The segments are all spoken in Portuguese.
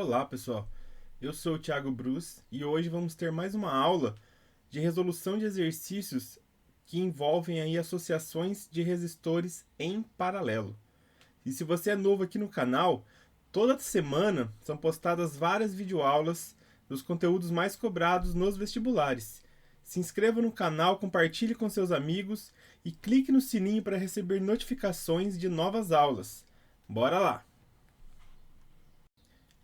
Olá, pessoal. Eu sou o Thiago Bruce e hoje vamos ter mais uma aula de resolução de exercícios que envolvem aí associações de resistores em paralelo. E se você é novo aqui no canal, toda semana são postadas várias videoaulas dos conteúdos mais cobrados nos vestibulares. Se inscreva no canal, compartilhe com seus amigos e clique no sininho para receber notificações de novas aulas. Bora lá!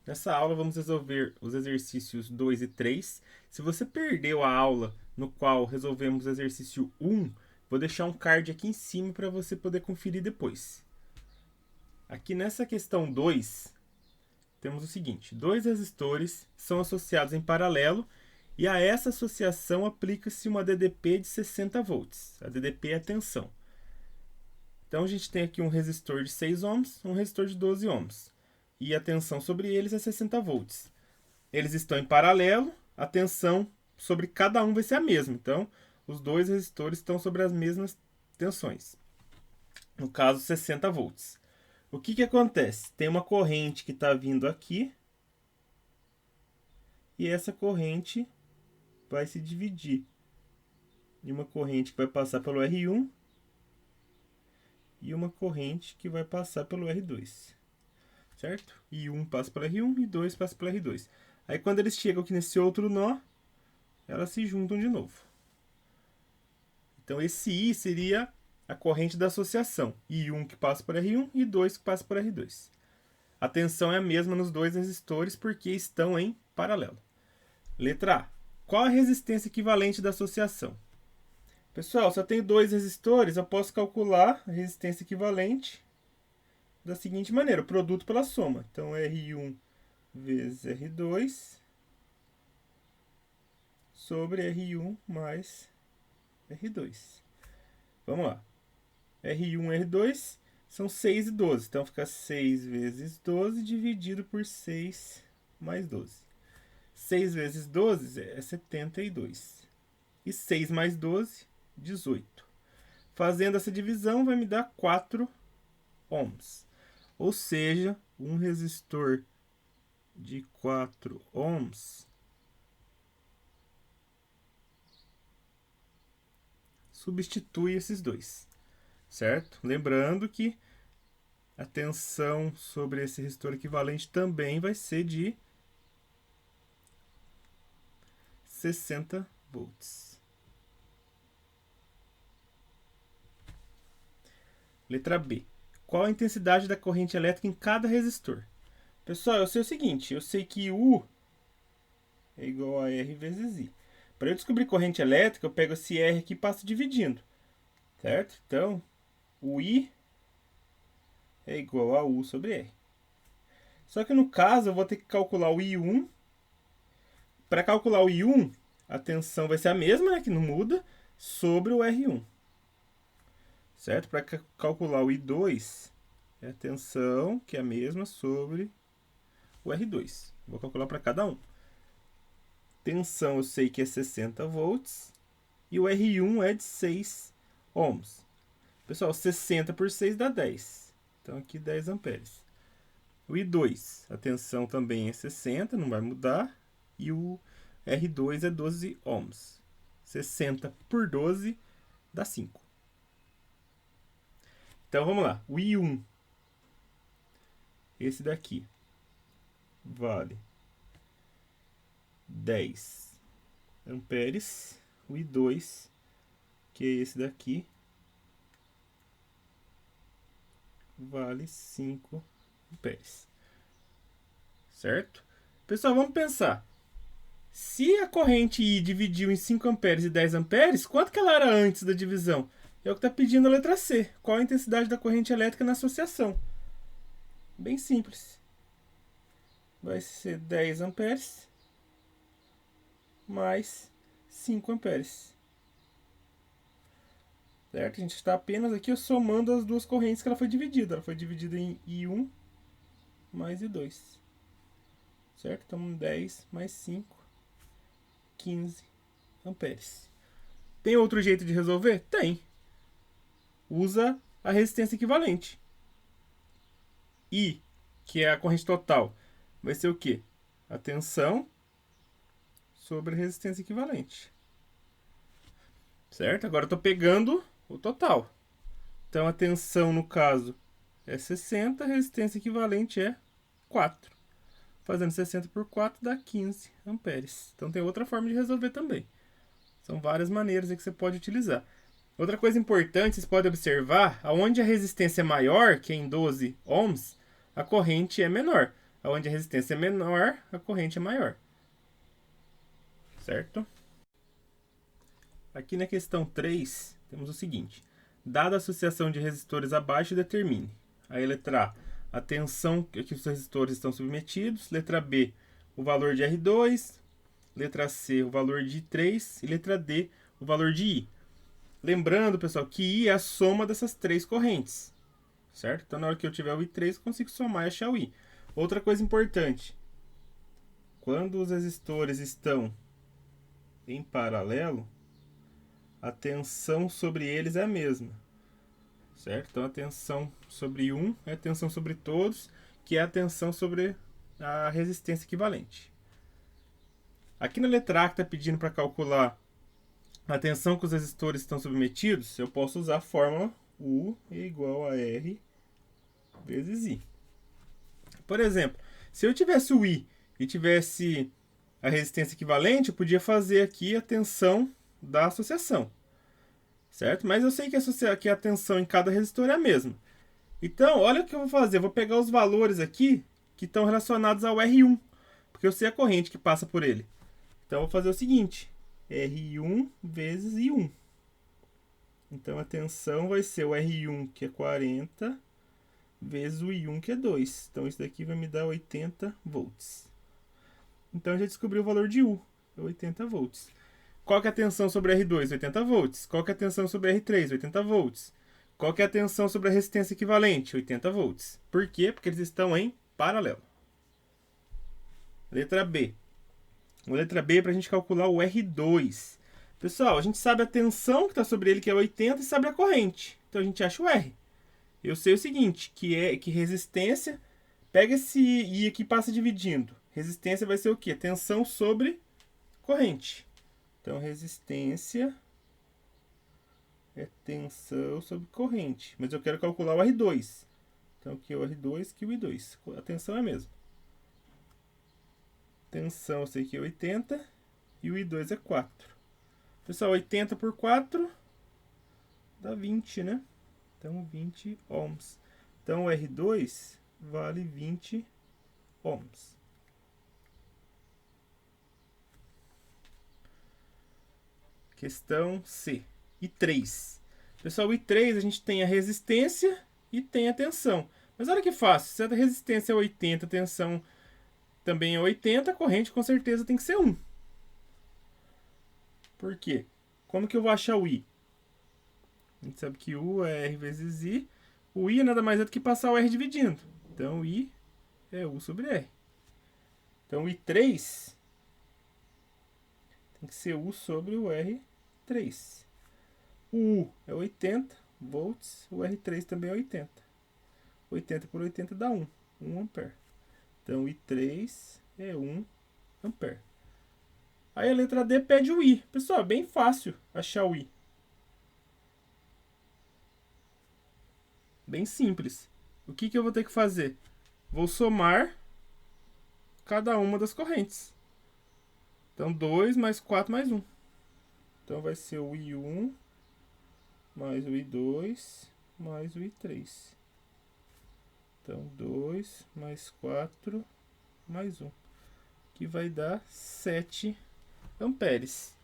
Nessa aula vamos resolver os exercícios 2 e 3. Se você perdeu a aula no qual resolvemos o exercício 1, vou deixar um card aqui em cima para você poder conferir depois. Aqui nessa questão 2, temos o seguinte: dois resistores são associados em paralelo e a essa associação aplica-se uma DDP de 60 volts. A DDP é a tensão. Então a gente tem aqui um resistor de 6 ohms, um resistor de 12 ohms. E a tensão sobre eles é 60 volts. Eles estão em paralelo, a tensão sobre cada um vai ser a mesma. Então, os dois resistores estão sobre as mesmas tensões. No caso, 60 volts. O que acontece? Tem uma corrente que está vindo aqui. E essa corrente vai se dividir em uma corrente que vai passar pelo R1 e uma corrente que vai passar pelo R2. Certo? E 1 passa pelo R1 e 2 passa pelo R2. Aí quando eles chegam aqui nesse outro nó, elas se juntam de novo. Então esse I seria a corrente da associação. I1 que passa por R1 e 2 que passa por R2. A tensão é a mesma nos dois resistores porque estão em paralelo. Letra A. Qual a resistência equivalente da associação? Pessoal, se eu tenho dois resistores, eu posso calcular a resistência equivalente da seguinte maneira: o produto pela soma. Então, R1 vezes R2 sobre R1 mais R2. Vamos lá. R1 e R2 são 6 e 12. Então, fica 6 vezes 12 dividido por 6 mais 12. 6 vezes 12 é 72. E 6 mais 12, 18. Fazendo essa divisão, vai me dar 4 ohms. Ou seja, um resistor de 4 ohms substitui esses dois, certo? Lembrando que a tensão sobre esse resistor equivalente também vai ser de 60 volts. Letra B. Qual a intensidade da corrente elétrica em cada resistor? Pessoal, eu sei o seguinte, eu sei que U é igual a R vezes I. Para eu descobrir corrente elétrica, eu pego esse R aqui e passo dividindo, certo? Então, o I é igual a U sobre R. Só que no caso, eu vou ter que calcular o I1. Para calcular o I1, a tensão vai ser a mesma, né, que não muda, sobre o R1. Certo? Para calcular o I2, é a tensão, que é a mesma, sobre o R2. Vou calcular para cada um. Tensão eu sei que é 60 volts. E o R1 é de 6 ohms. Pessoal, 60 por 6 dá 10. Então aqui 10 amperes. O I2, a tensão também é 60, não vai mudar. E o R2 é 12 ohms. 60 por 12 dá 5. Então vamos lá. O I1, esse daqui, vale 10 amperes. O I2, que é esse daqui, vale 5 amperes. Certo? Pessoal, vamos pensar. Se a corrente I dividiu em 5 amperes e 10 amperes, quanto que ela era antes da divisão? É o que está pedindo a letra C. Qual a intensidade da corrente elétrica na associação? Bem simples. Vai ser 10 amperes mais 5 amperes. Certo? A gente está apenas aqui somando as duas correntes que ela foi dividida. Ela foi dividida em I1 mais I2. Certo? Então 10 mais 5, 15 amperes. Tem outro jeito de resolver? Tem. Usa a resistência equivalente. I, que é a corrente total, vai ser o quê? a tensão sobre a resistência equivalente. Certo? Agora eu estou pegando o total. Então a tensão, no caso, é 60, a resistência equivalente é 4. Fazendo 60 por 4 dá 15 amperes. Então tem outra forma de resolver também. São várias maneiras que você pode utilizar. Outra coisa importante, vocês podem observar, aonde a resistência é maior, que é em 12 ohms, a corrente é menor. Aonde a resistência é menor, a corrente é maior. Certo? Aqui na questão 3, temos o seguinte. Dada a associação de resistores abaixo, determine. Aí, letra A, a tensão que os resistores estão submetidos. Letra B, o valor de R2. Letra C, o valor de I3. E letra D, o valor de I. Lembrando, pessoal, que I é a soma dessas três correntes. Certo? Então, na hora que eu tiver o I3, eu consigo somar e achar o I. Outra coisa importante. Quando os resistores estão em paralelo, a tensão sobre eles é a mesma. Certo? Então, a tensão sobre um é a tensão sobre todos, que é a tensão sobre a resistência equivalente. Aqui na letra A, que está pedindo para calcular a tensão que os resistores estão submetidos, eu posso usar a fórmula U é igual a R vezes I. Por exemplo, se eu tivesse o I e tivesse a resistência equivalente, eu podia fazer aqui a tensão da associação. Certo? Mas eu sei que a tensão em cada resistor é a mesma. Então, olha o que eu vou fazer. Eu vou pegar os valores aqui que estão relacionados ao R1, porque eu sei a corrente que passa por ele. Então, eu vou fazer o seguinte. R1 vezes I1. Então, a tensão vai ser o R1, que é 40, vezes o I1, que é 2. Então, isso daqui vai me dar 80 volts. Então, eu já descobri o valor de U, 80 volts. Qual que é a tensão sobre R2? 80 volts. Qual que é a tensão sobre R3? 80 volts. Qual que é a tensão sobre a resistência equivalente? 80 volts. Por quê? Porque eles estão em paralelo. Letra B. A letra B é para a gente calcular o R2. Pessoal, a gente sabe a tensão que está sobre ele, que é 80, e sabe a corrente. Então, a gente acha o R. Eu sei o seguinte, que resistência... Pega esse I aqui e passa dividindo. Resistência vai ser o quê? Tensão sobre corrente. Então, resistência é tensão sobre corrente. Mas eu quero calcular o R2. Então, aqui é o R2, aqui é o I2. A tensão é a mesma. Tensão, eu sei que é 80. E o I2 é 4. Pessoal, 80 por 4 dá 20, né? Então, 20 ohms. Então, o R2 vale 20 ohms. Questão C. I3. Pessoal, o I3 a gente tem a resistência e tem a tensão. Mas olha que fácil. Se a resistência é 80, a tensão também é 80, a corrente com certeza tem que ser 1. Por quê? Como que eu vou achar o I? A gente sabe que U é R vezes I. O I é nada mais é do que passar o R dividindo. Então, o I é U sobre R. Então, o I3 tem que ser U sobre o R3. O U é 80 volts, o R3 também é 80. 80 por 80 dá 1 ampere. Então, o I3 é 1 ampere. Aí a letra D pede o I. Pessoal, é bem fácil achar o I. Bem simples. O que eu vou ter que fazer? Vou somar cada uma das correntes. Então, 2 mais 4 mais 1. Então, vai ser o I1 mais o I2 mais o I3. Então, 2 mais 4 mais 1. Que vai dar 7 amperes.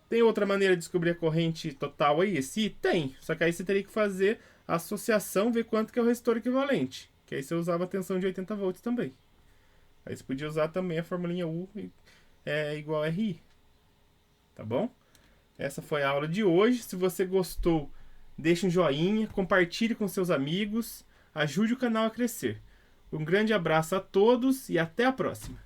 Tem outra maneira de descobrir a corrente total aí? Esse? Tem. Só que aí você teria que fazer a associação, ver quanto que é o resistor equivalente. Que aí você usava a tensão de 80 volts também. Aí você podia usar também a formulinha U é igual a RI. Tá bom? Essa foi a aula de hoje. Se você gostou, deixe um joinha, compartilhe com seus amigos, ajude o canal a crescer. Um grande abraço a todos e até a próxima.